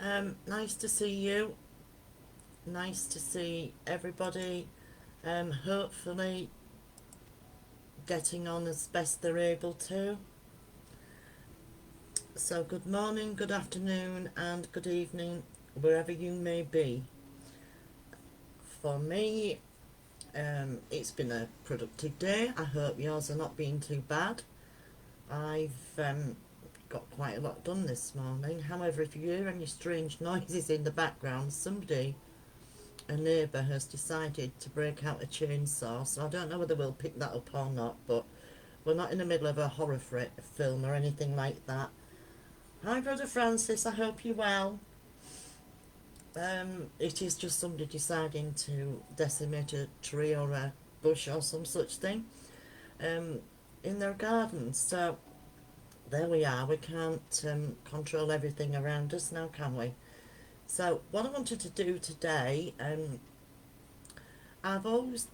Nice to see you. Nice to see everybody. Hopefully getting on as best they're able to. So good morning, good afternoon and good evening wherever you may be. For me, it's been a productive day. I hope yours are not being too bad. I've got quite a lot done this morning. However, if you hear any strange noises in the background, a neighbour has decided to break out a chainsaw, so I don't know whether we'll pick that up or not, but we're not in the middle of a horror film or anything like that. Hi, Brother Francis, I hope you're well. It is just somebody deciding to decimate a tree or a bush or some such thing um, in their garden. So there we are. We can't control everything around us now, can we? So what I wanted to do today, I've always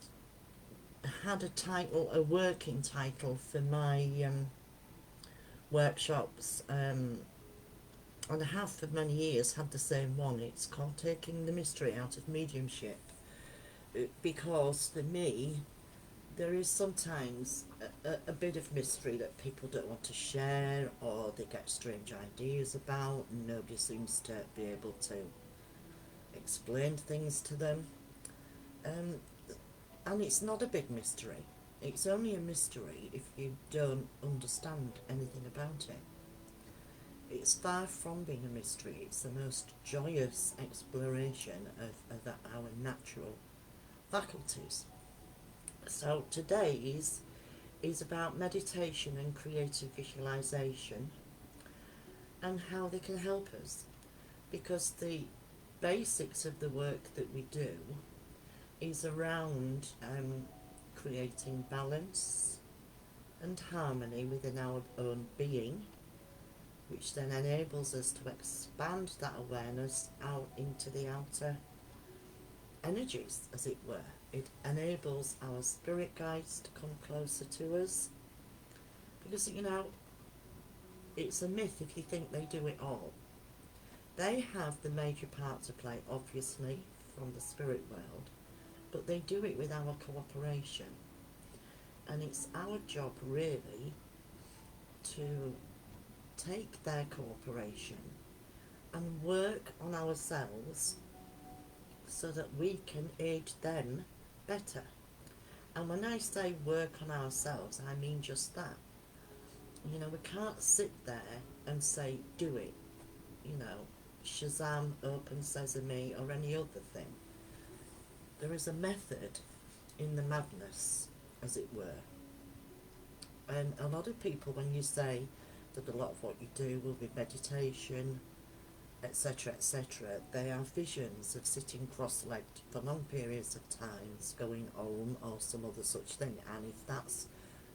had a working title for my workshops, and I have for many years had the same one. It's called Taking the Mystery Out of Mediumship, because for me, there is sometimes a bit of mystery that people don't want to share, or they get strange ideas about, and nobody seems to be able to explain things to them. Um, and it's not a big mystery. It's only a mystery if you don't understand anything about it. It's far from being a mystery. It's the most joyous exploration of our natural faculties. So today's is about meditation and creative visualization and how they can help us. Because the basics of the work that we do is around creating balance and harmony within our own being, which then enables us to expand that awareness out into the outer energies, as it were. It enables our spirit guides to come closer to us, because, it's a myth if you think they do it all. They have the major part to play, obviously, from the spirit world, but they do it with our cooperation. And it's our job, really, to take their cooperation and work on ourselves so that we can aid them better. And when I say work on ourselves, I mean just that. We can't sit there and say, do it, Shazam, open sesame, or any other thing. There is a method in the madness, as it were. And a lot of people, when you say that a lot of what you do will be meditation, etc., they are visions of sitting cross-legged for long periods of times, going home or some other such thing. And if that's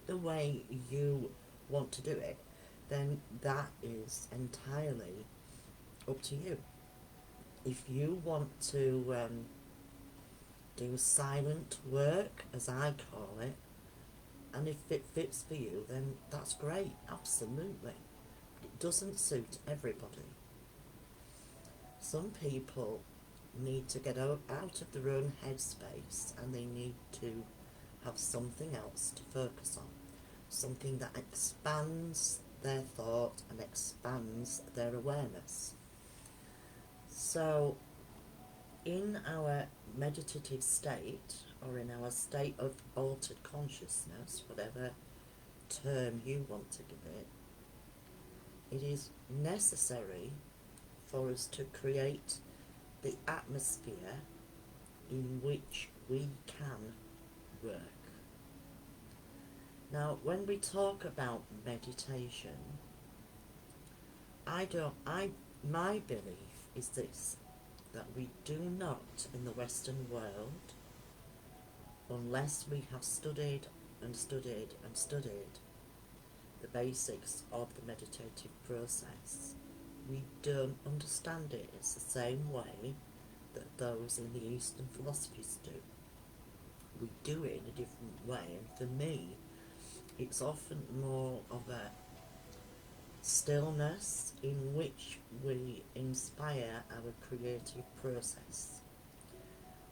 the way you want to do it, then that is entirely up to you. If you want to do silent work, as I call it, and if it fits for you, then that's great, absolutely. But it doesn't suit everybody. Some people need to get out of their own headspace, and they need to have something else to focus on, something that expands their thought and expands their awareness. So in our meditative state, or in our state of altered consciousness, whatever term you want to give it, it is necessary for us to create the atmosphere in which we can work. Now, when we talk about meditation, my belief is this, that we do not, in the Western world, unless we have studied and studied and studied the basics of the meditative process, we don't understand it. It's the same way that those in the Eastern philosophies do. We do it in a different way, and for me, it's often more of a stillness in which we inspire our creative process.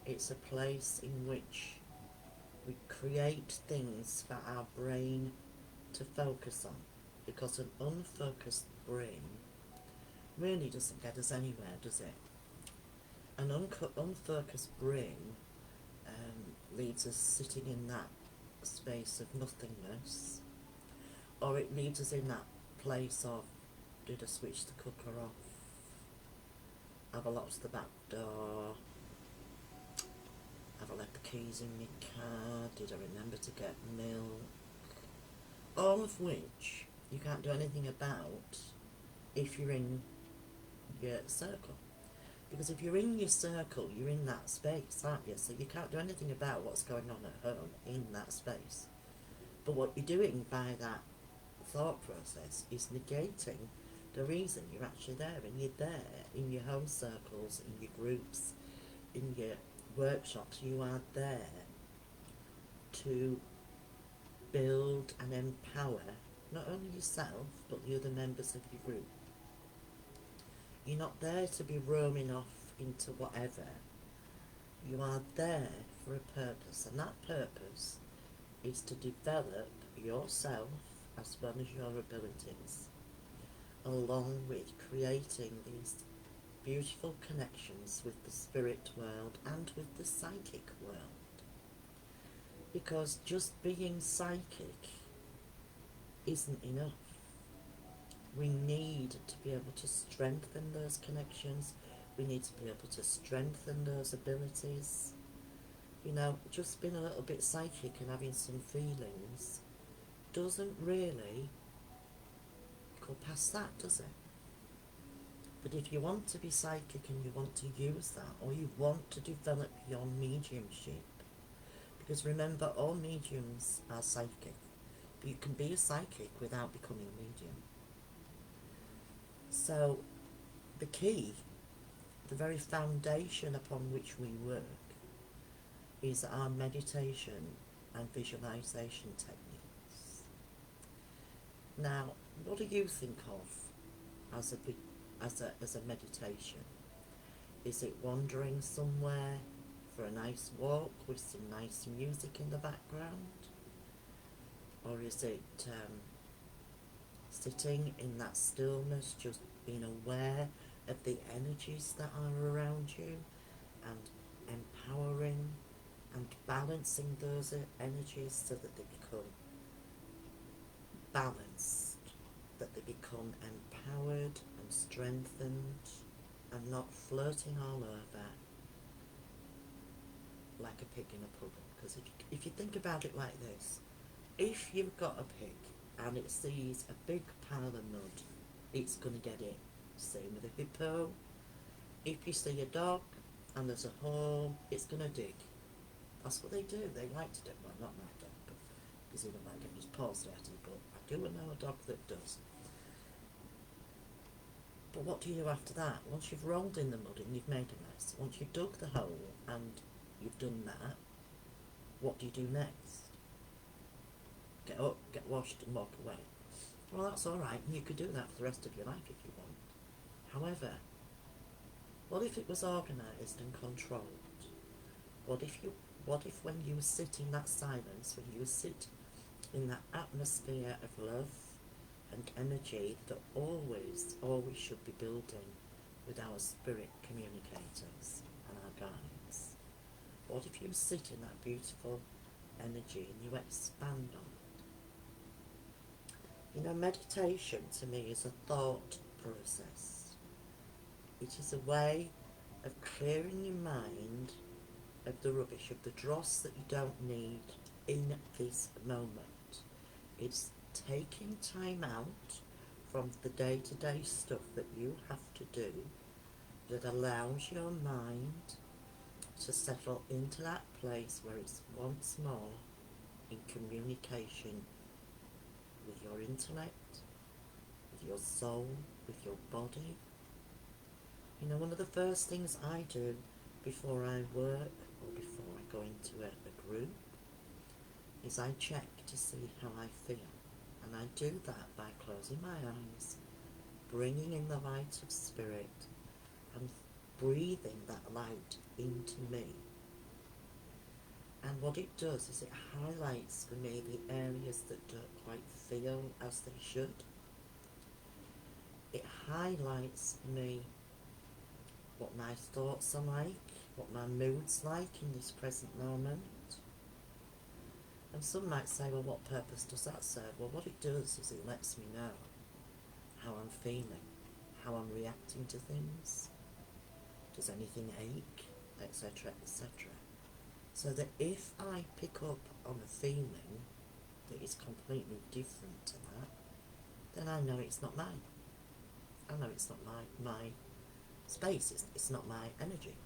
It's a place in which we create things for our brain to focus on, because an unfocused brain really doesn't get us anywhere, does it? An unfocused brain leaves us sitting in that space of nothingness, or it leaves us in that place of, did I switch the cooker off? Have I locked the back door? Have I left the keys in my car? Did I remember to get milk? All of which you can't do anything about if you're in your circle. Because if you're in your circle, you're in that space, aren't you? So you can't do anything about what's going on at home in that space. But what you're doing by that thought process is negating the reason you're actually there. And you're there in your home circles, in your groups, in your workshops. You are there to build and empower not only yourself, but the other members of your group. You're not there to be roaming off into whatever. You are there for a purpose, and that purpose is to develop yourself as well as your abilities, along with creating these beautiful connections with the spirit world and with the psychic world. Because just being psychic isn't enough. We need to be able to strengthen those connections. We need to be able to strengthen those abilities. You know, just being a little bit psychic and having some feelings doesn't really go past that, does it? But if you want to be psychic and you want to use that, or you want to develop your mediumship, because remember, all mediums are psychic, but you can be a psychic without becoming a medium. So the key, the very foundation upon which we work, is our meditation and visualization techniques. Now, what do you think of as a meditation? Is it wandering somewhere for a nice walk with some nice music in the background? Or is it sitting in that stillness, just being aware of the energies that are around you and empowering and balancing those energies so that they become balanced, that they become empowered and strengthened and not floating all over like a pig in a puddle? Because if you think about it like this, if you've got a pig and it sees a big pile of mud, it's going to get in. Same with a hippo. If you see a dog and there's a hole, it's going to dig. That's what they do. They like to do. Well, not my dog, because he doesn't like getting his paws dirty, but I do know a dog that does. But what do you do after that? Once you've rolled in the mud and you've made a mess, once you've dug the hole and you've done that, what do you do next? Get up, get washed and walk away. Well, that's alright, and you could do that for the rest of your life if you want. However, what if it was organised and controlled? What if when you sit in that silence, when you sit in that atmosphere of love and energy that always should be building with our spirit communicators and our guides, what if you sit in that beautiful energy and you expand on it? You know, meditation to me is a thought process. It is a way of clearing your mind of the rubbish, of the dross that you don't need in this moment. It's taking time out from the day-to-day stuff that you have to do that allows your mind to settle into that place where it's once more in communication with your intellect, with your soul, with your body. You know, one of the first things I do before I work or before I go into a group is I check to see how I feel. And I do that by closing my eyes bringing in the light of spirit and breathing that light into me. And what it does is it highlights for me the areas that don't quite feel as they should. It highlights for me what my thoughts are like, what my mood's like in this present moment. And some might say, well, what purpose does that serve? Well, what it does is it lets me know how I'm feeling, how I'm reacting to things, does anything ache, etc., etc. So that if I pick up on a feeling that is completely different to that, then I know it's not mine. I know it's not my space, it's not my energy.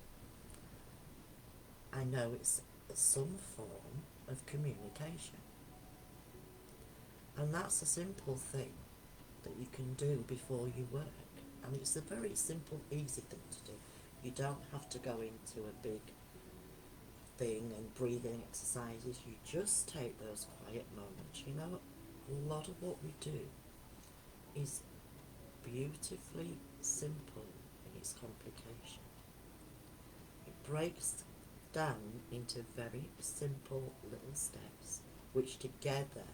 I know it's some form of communication. And that's a simple thing that you can do before you work. And it's a very simple, easy thing to do. You don't have to go into a big thing and breathing exercises. You just take those quiet moments. You know, a lot of what we do is beautifully simple in its complication. It breaks down into very simple little steps which together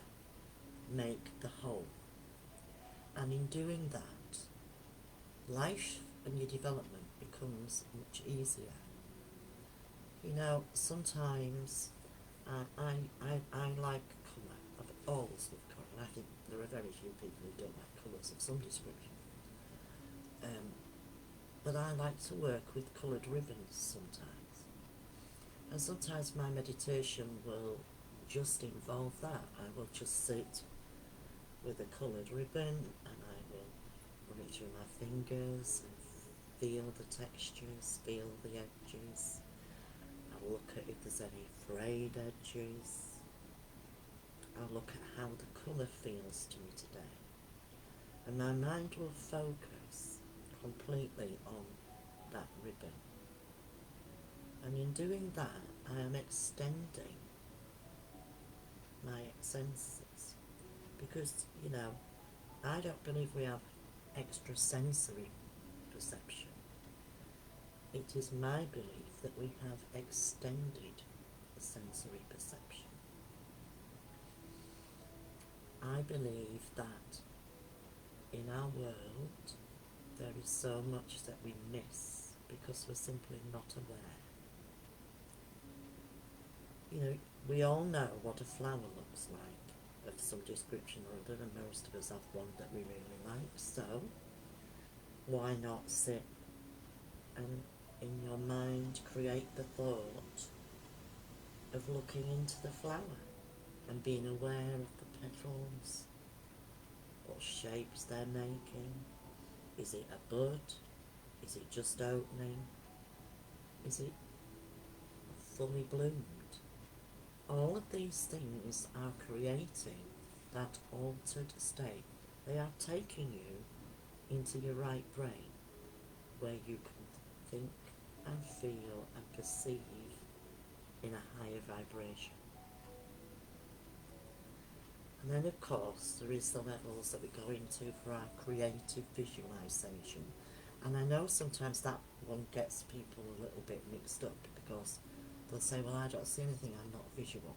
make the whole. And in doing that, life and your development becomes much easier. You know, sometimes I like colour. I've always loved colour, and I think there are very few people who don't like colours of some description. But I like to work with coloured ribbons sometimes. And sometimes my meditation will just involve that. I will just sit with a coloured ribbon and I will run it through my fingers and feel the textures, feel the edges. I'll look at if there's any frayed edges. I'll look at how the colour feels to me today. And my mind will focus completely on that ribbon. And in doing that, I am extending my senses. Because, you know, I don't believe we have extrasensory perception. It is my belief that we have extended sensory perception. I believe that in our world there is so much that we miss because we're simply not aware. You know, we all know what a flower looks like of some description or other, and most of us have one that we really like, so why not sit and in your mind create the thought of looking into the flower and being aware of the petals, what shapes they're making. Is it a bud? Is it just opening? Is it fully bloomed? All of these things are creating that altered state. They are taking you into your right brain, where you can think and feel and perceive in a higher vibration. And then of course there is the levels that we go into for our creative visualization. And I know sometimes that one gets people a little bit mixed up because they'll say, well, I don't see anything, I'm not visual.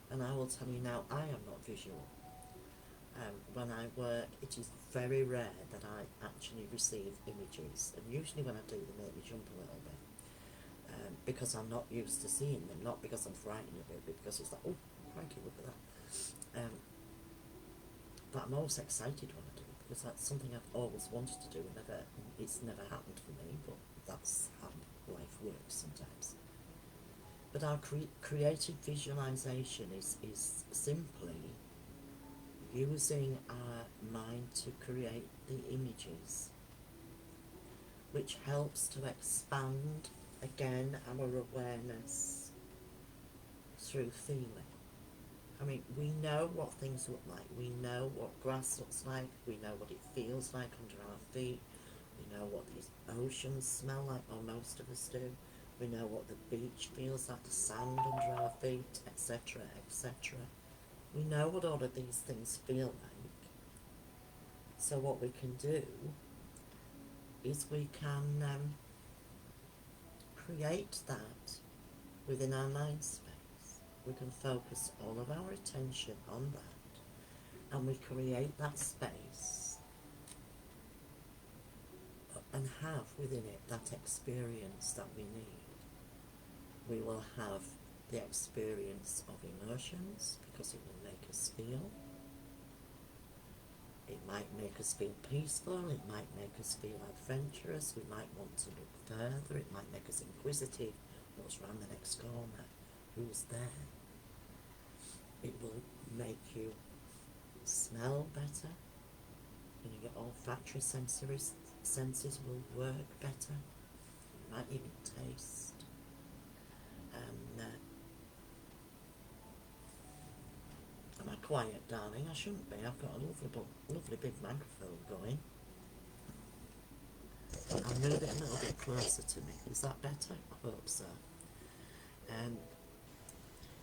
And I will tell you now, I am not visual. When I work, it is very rare that I actually receive images. And usually when I do, they make me jump a little bit. Because I'm not used to seeing them, not because I'm frightened of it, but because it's like, oh, crikey, look at that. But I'm always excited when I do it, because that's something I've always wanted to do, and it's never happened for me, but that's how life works sometimes. But our creative visualization is simply using our mind to create the images, which helps to expand, again, our awareness through feeling. I mean, we know what things look like, we know what grass looks like, we know what it feels like under our feet, we know what these oceans smell like, or most of us do, we know what the beach feels like, the sand under our feet, etc., etc. We know what all of these things feel like. So what we can do is we can create that within our mind space. We can focus all of our attention on that, and we create that space and have within it that experience that we need. We will have the experience of emotions because it will make us feel. It might make us feel peaceful, it might make us feel adventurous, we might want to look further, it might make us inquisitive. What's round the next corner? Who's there? It will make you smell better. You know, your olfactory senses will work better. You might even taste. Am I quiet, darling? I shouldn't be. I've got a lovely big microphone going. I'll move it a little bit closer to me. Is that better? I hope so.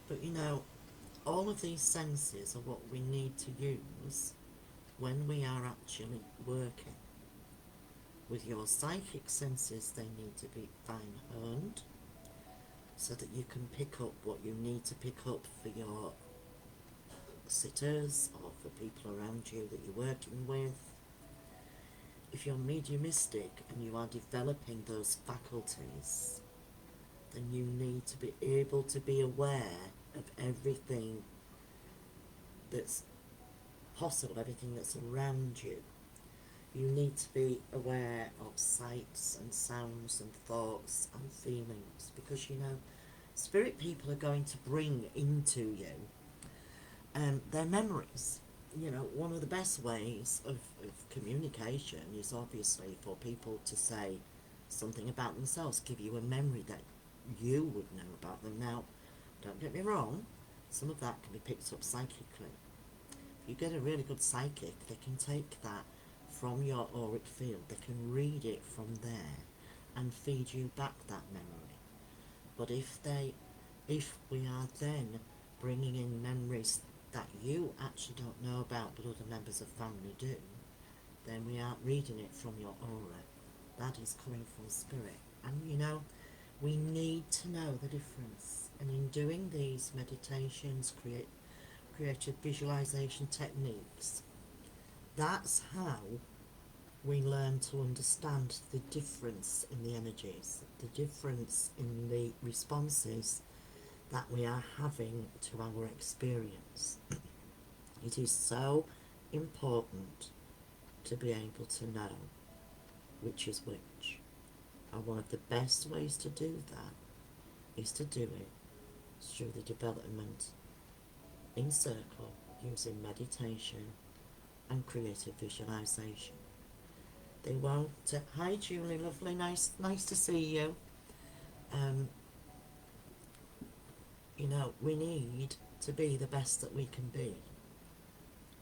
But you know, all of these senses are what we need to use when we are actually working. With your psychic senses, they need to be fine-honed so that you can pick up what you need to pick up for your sitters or for people around you that you're working with. If you're mediumistic and you are developing those faculties, then you need to be able to be aware of everything that's possible, everything that's around you. You need to be aware of sights and sounds and thoughts and feelings, because you know, spirit people are going to bring into you their memories. You know, one of the best ways of communication is obviously for people to say something about themselves, give you a memory that you would know about them. Now, don't get me wrong, some of that can be picked up psychically. If you get a really good psychic, they can take that from your auric field, they can read it from there and feed you back that memory. But if we are then bringing in memories that you actually don't know about but other members of family do, then we aren't reading it from your aura. That is coming from spirit. And you know, we need to know the difference. And in doing these meditations, creative visualization techniques, that's how we learn to understand the difference in the energies, the difference in the responses that we are having to our experience. It is so important to be able to know which is which. And one of the best ways to do that is to do it through the development in circle using meditation and creative visualization. They won't. Hi Julie, lovely, nice to see you. You know, we need to be the best that we can be.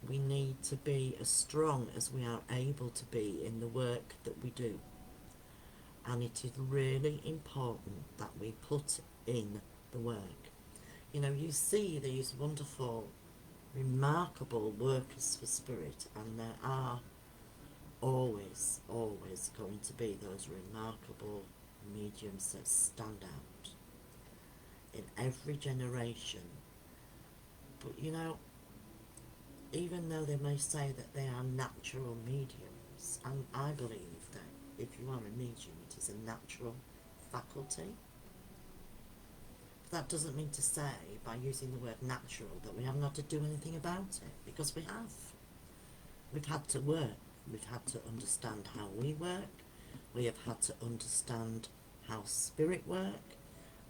We need to be as strong as we are able to be in the work that we do. And it is really important that we put in the work. You know, you see these wonderful, remarkable workers for spirit, and there are always going to be those remarkable mediums that stand out in every generation. But you know, even though they may say that they are natural mediums, and I believe that if you are a medium, it is a natural faculty. But that doesn't mean to say, by using the word natural, that we have not to do anything about it, because we have. We've had to work. We've had to understand how we work. We have had to understand how spirit work.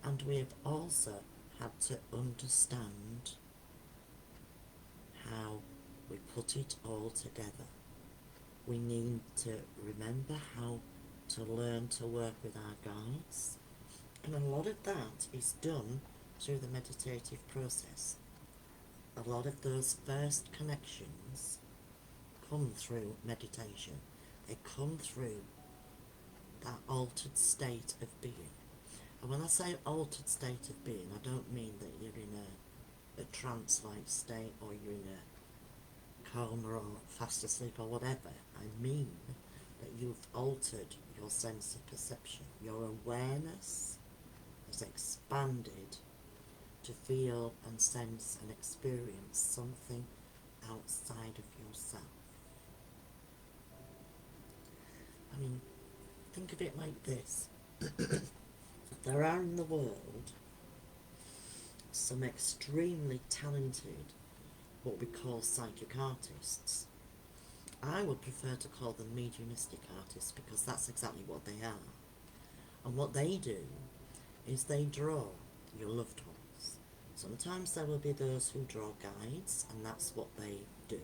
And we have also had to understand how we put it all together. We need to remember how to learn to work with our guides. And a lot of that is done through the meditative process. A lot of those first connections come through meditation. They come through that altered state of being. And when I say altered state of being, I don't mean that you're in a trance-like state, or you're in a coma or fast asleep or whatever. I mean that you've altered your sense of perception. Your awareness has expanded to feel and sense and experience something outside of yourself. I mean, think of it like this. There are in the world some extremely talented, what we call psychic artists. I would prefer to call them mediumistic artists because that's exactly what they are. And what they do is they draw your loved ones. Sometimes there will be those who draw guides, and that's what they do.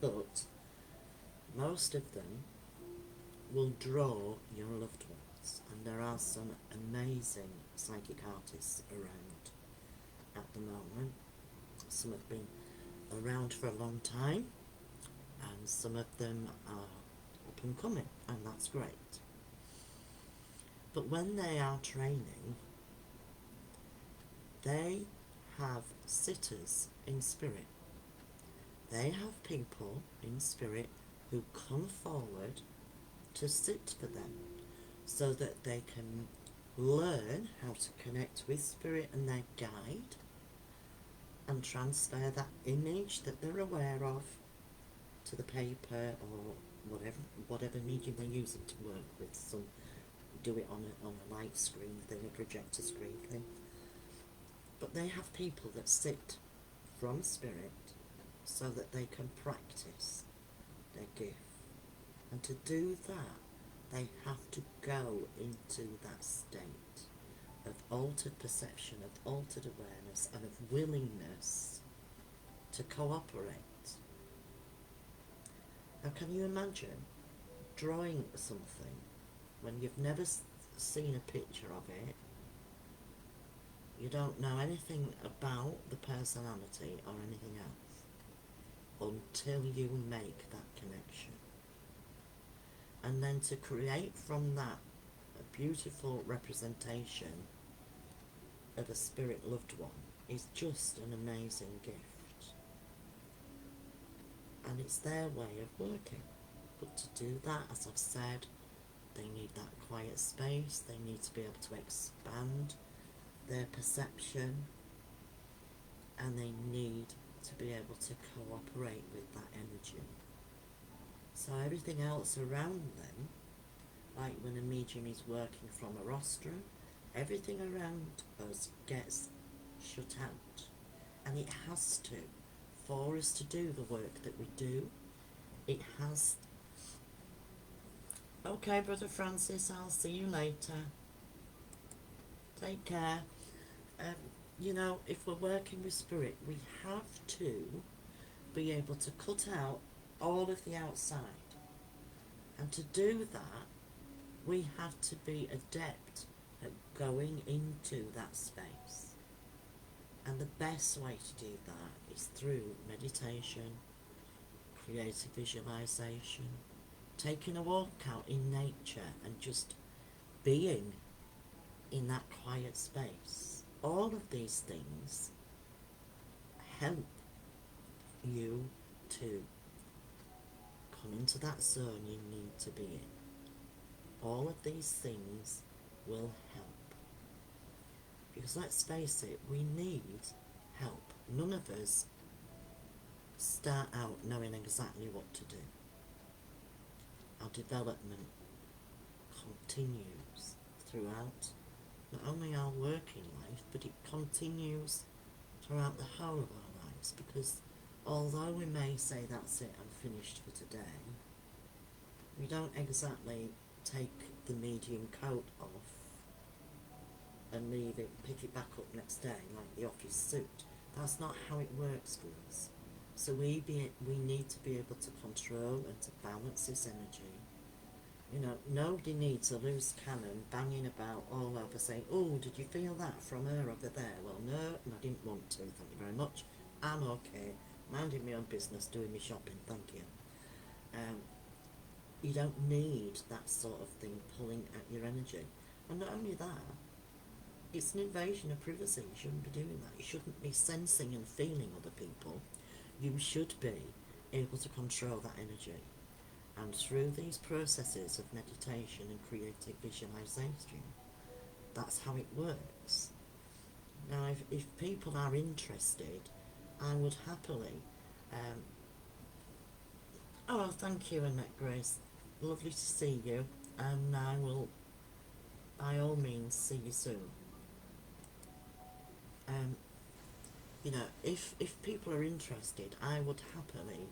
But most of them will draw your loved ones. And there are some amazing psychic artists around at the moment. Some have been around for a long time, and some of them are up and coming, and that's great. But when they are training, they have sitters in spirit. They have people in spirit who come forward to sit for them so that they can learn how to connect with spirit and their guide and transfer that image that they're aware of to the paper or whatever medium they're using to work with. Some do it on a light screen thing, a projector screen thing. But they have people that sit from spirit so that they can practice their gift. And to do that, they have to go into that state of altered perception, of altered awareness, and of willingness to cooperate. Now, can you imagine drawing something when you've never seen a picture of it? You don't know anything about the personality or anything else until you make that connection. And then to create from that a beautiful representation of a spirit loved one is just an amazing gift. And it's their way of working. But to do that, as I've said, they need that quiet space, they need to be able to expand their perception, and they need to be able to cooperate with that energy. So everything else around them, like when a medium is working from a rostrum, everything around us gets shut out. And it has to. For us to do the work that we do, it has. Okay, Brother Francis, I'll see you later. Take care. You know, if we're working with spirit, we have to be able to cut out all of the outside. And to do that, we have to be adept at going into that space. And the best way to do that is through meditation, creative visualization, taking a walk out in nature and just being in that quiet space. All of these things help you to come into that zone you need to be in. All of these things will help. Because let's face it, we need help. None of us start out knowing exactly what to do. Our development continues throughout not only our working life, but it continues throughout the whole of our lives, because although we may say that's it, I'm finished for today, we don't exactly take the medium coat off and leave it, pick it back up next day like the office suit. That's not how it works for us. So we need to be able to control and to balance this energy. You know, nobody needs a loose cannon banging about all over saying, oh, did you feel that from her over there? Well, no, and I didn't want to, thank you very much. I'm okay, minding my own business, doing my shopping, thank you. You don't need that sort of thing pulling at your energy. And not only that, it's an invasion of privacy. You shouldn't be doing that. You shouldn't be sensing and feeling other people. You should be able to control that energy. And through these processes of meditation and creative visualization, that's how it works. Now, if people are interested, I would happily... oh, thank you, Annette Grace. Lovely to see you, and I will, by all means, see you soon. You know, if people are interested, I would happily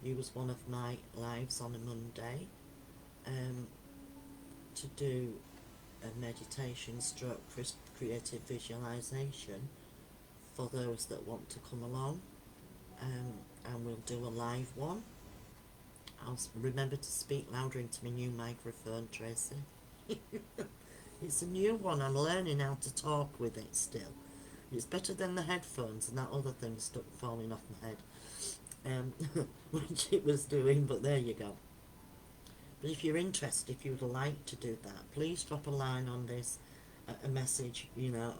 use one of my lives on a Monday to do a meditation stroke creative visualization for those that want to come along, and we'll do a live one. I'll remember to speak louder into my new microphone, Tracy. It's a new one, I'm learning how to talk with it still. It's better than the headphones and that other thing stuck falling off my head, which it was doing, but there you go. But if you're interested, if you would like to do that, please drop a line on this, a message, you know,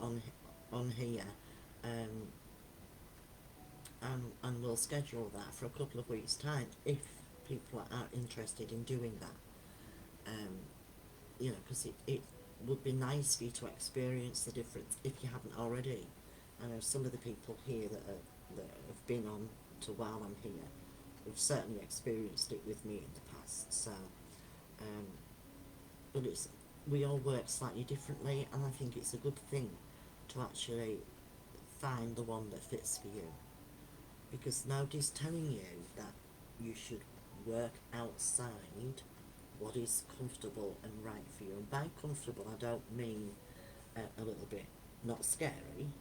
on here, and we'll schedule that for a couple of weeks' time if people are interested in doing that. You know, because it would be nice for you to experience the difference if you haven't already. I know some of the people here that have been on to while I'm here have certainly experienced it with me in the past. So, but we all work slightly differently, and I think it's a good thing to actually find the one that fits for you, because nobody's telling you that you should work outside what is comfortable and right for you. And by comfortable, I don't mean a little bit not scary.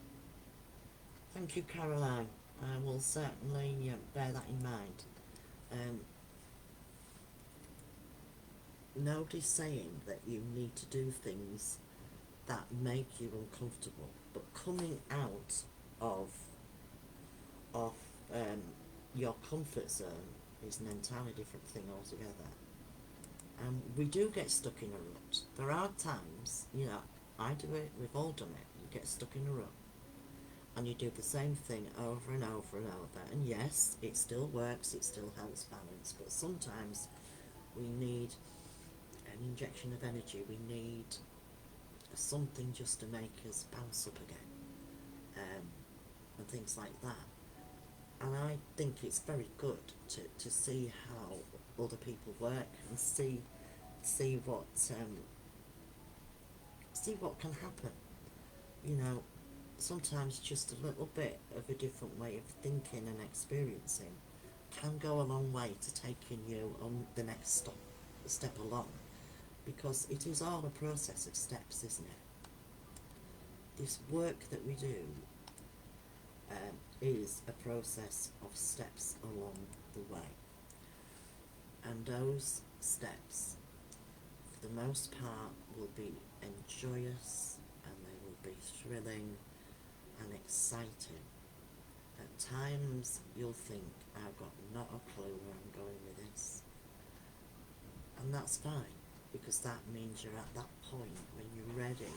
Thank you, Caroline. I will certainly bear that in mind. Nobody's saying that you need to do things that make you uncomfortable, but coming out of your comfort zone is an entirely different thing altogether. And we do get stuck in a rut. There are times, you know, I do it, we've all done it, you get stuck in a rut and you do the same thing over and over and over, and yes, it still works, it still helps balance, but sometimes we need an injection of energy, we need something just to make us bounce up again, and things like that. And I think it's very good to see how other people work and see what can happen. You know, sometimes just a little bit of a different way of thinking and experiencing can go a long way to taking you on the next step along, because it is all a process of steps, isn't it? This work that we do is a process of steps along the way, and those steps for the most part will be enjoyous, and they will be thrilling and exciting. At times you'll think, I've got not a clue where I'm going with this, and that's fine, because that means you're at that point when you're ready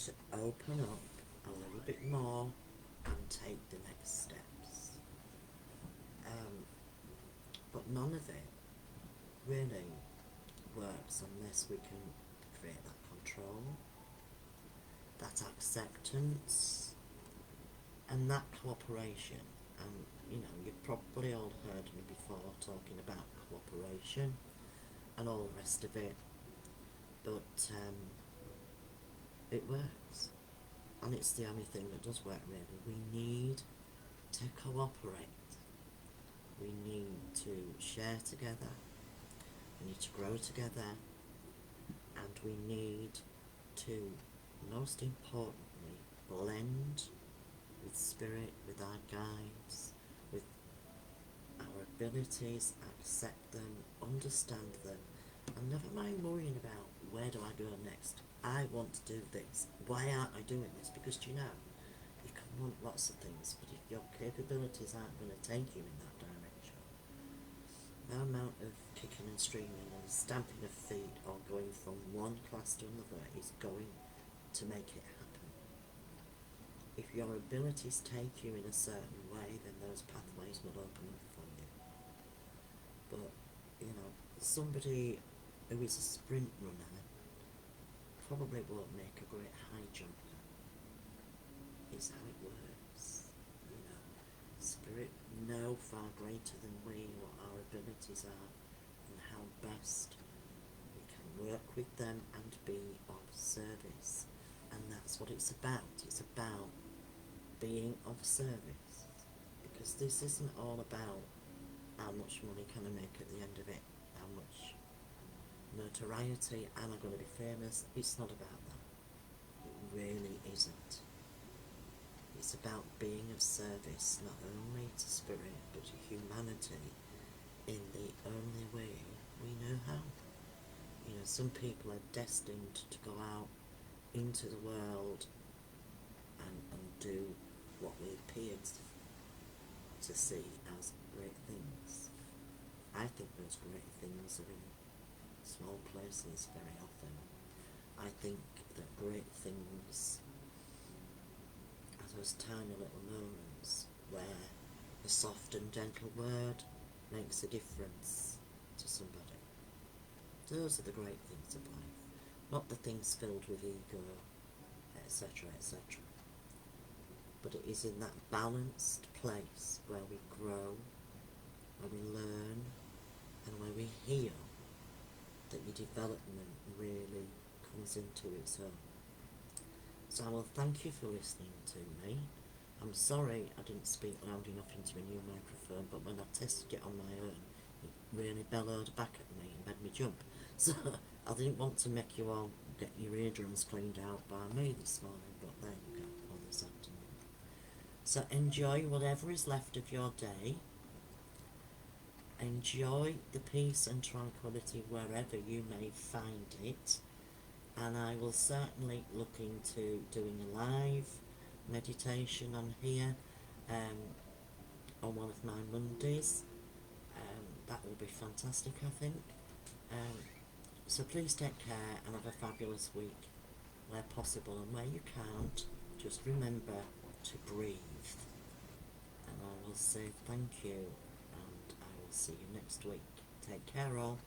to open up a little bit more and take the next steps. But none of it really works unless we can create that control, that acceptance, and that cooperation. And you know, you've probably all heard me before talking about cooperation and all the rest of it, but it works, and it's the only thing that does work really. We need to cooperate, we need to share together, we need to grow together, and we need to, most importantly, blend with spirit, with our guides, with our abilities, accept them, understand them, and never mind worrying about where do I go next. I want to do this. Why aren't I doing this? Because you know, you can want lots of things, but if your capabilities aren't going to take you in that direction, no amount of kicking and screaming and stamping of feet or going from one class to another is going to make it happen. If your abilities take you in a certain way, then those pathways will open up for you. But, you know, somebody who is a sprint runner probably won't make a great high jumper. Is how it works. You know, spirit know far greater than we what our abilities are and how best we can work with them and be of service. And that's what it's about. It's about being of service. Because this isn't all about how much money can I make at the end of it, how much notoriety, am I going to be famous? It's not about that. It really isn't. It's about being of service, not only to spirit, but to humanity in the only way we know how. You know, some people are destined to go out into the world and do what we appear to see as great things. I think those great things are in small places very often. I think that great things are those tiny little moments where a soft and gentle word makes a difference to somebody. Those are the great things of life, not the things filled with ego, etc., etc. But it is in that balanced place where we grow, where we learn, and where we heal that your development really comes into its own. So I will thank you for listening to me. I'm sorry I didn't speak loud enough into a new microphone, but when I tested it on my own, it really bellowed back at me and made me jump. So I didn't want to make you all get your eardrums cleaned out by me this morning, but there you go, or this afternoon. So enjoy whatever is left of your day. Enjoy the peace and tranquility wherever you may find it. And I will certainly look into doing a live meditation on here on one of my Mondays. That will be fantastic, I think. So please take care and have a fabulous week where possible, and where you can't, just remember to breathe. And I will say thank you, and I will see you next week. Take care all.